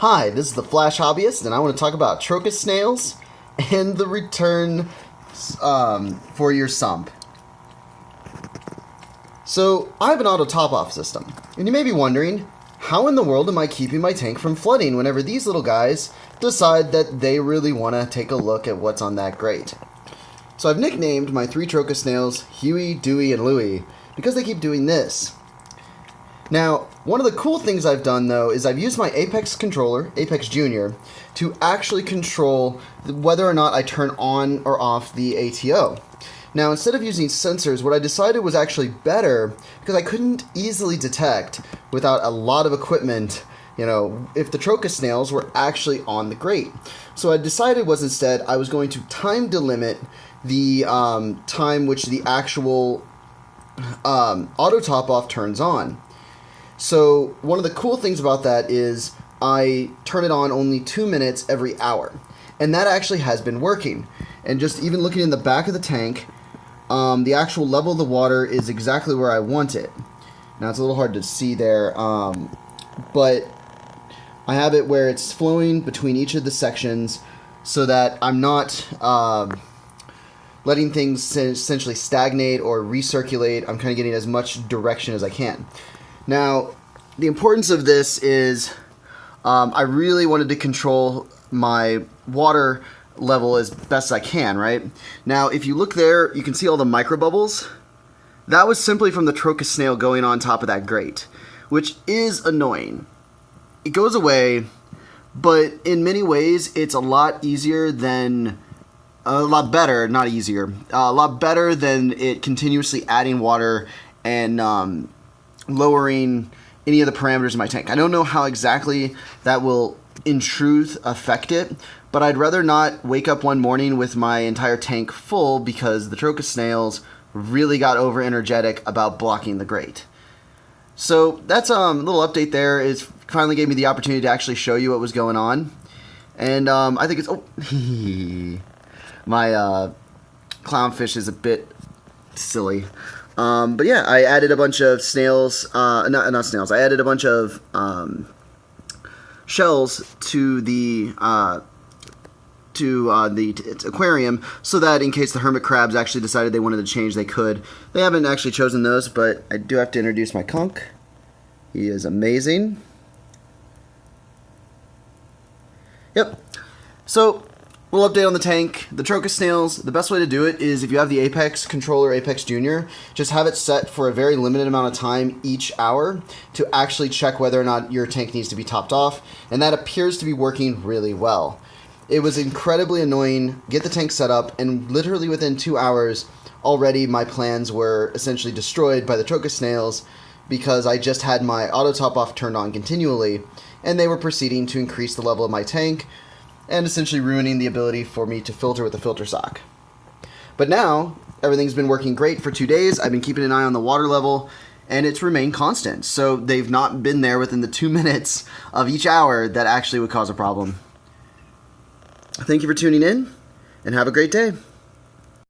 Hi, this is the Flash Hobbyist, and I want to talk about Trochus snails and the return for your sump. So, I have an auto top-off system, and you may be wondering, how in the world am I keeping my tank from flooding whenever these little guys decide that they really want to take a look at what's on that grate? So I've nicknamed my 3 Trochus snails Huey, Dewey, and Louie because they keep doing this. Now, one of the cool things I've done, though, is I've used my Apex controller, Apex Junior, to actually control whether or not I turn on or off the ATO. Now, instead of using sensors, what I decided was actually better, because I couldn't easily detect, without a lot of equipment, if the Trochus snails were actually on the grate. So I decided was instead I was going to time delimit the time which the actual auto top-off turns on. So one of the cool things about that is I turn it on only 2 minutes every hour. And that actually has been working. And just even looking in the back of the tank, the actual level of the water is exactly where I want it. Now it's a little hard to see there, but I have it where it's flowing between each of the sections so that I'm not letting things essentially stagnate or recirculate. I'm kind of getting as much direction as I can. Now, the importance of this is I really wanted to control my water level as best as I can, right? Now, if you look there, you can see all the micro bubbles. That was simply from the Trochus snail going on top of that grate, which is annoying. It goes away, but in many ways, it's a lot easier than... a lot better, not easier. A lot better than it continuously adding water and lowering any of the parameters in my tank. I don't know how exactly that will, in truth, affect it, but I'd rather not wake up one morning with my entire tank full because the Trochus snails really got over energetic about blocking the grate. So that's a little update there. It finally gave me the opportunity to actually show you what was going on. And I think it's... oh, my clownfish is a bit silly. But yeah, I added a bunch of snails, not snails, I added a bunch of shells to the aquarium so that in case the hermit crabs actually decided they wanted to change, they could. They haven't actually chosen those, but I do have to introduce my conch. He is amazing. Yep. So... we'll update on the tank. The Trochus snails, the best way to do it is if you have the Apex controller, Apex Junior, just have it set for a very limited amount of time each hour to actually check whether or not your tank needs to be topped off, and that appears to be working really well. It was incredibly annoying, get the tank set up, and literally within 2 hours, already my plans were essentially destroyed by the Trochus snails because I just had my auto top-off turned on continually, and they were proceeding to increase the level of my tank, and essentially ruining the ability for me to filter with a filter sock. But now, everything's been working great for 2 days. I've been keeping an eye on the water level, and it's remained constant. So they've not been there within the 2 minutes of each hour that actually would cause a problem. Thank you for tuning in, and have a great day.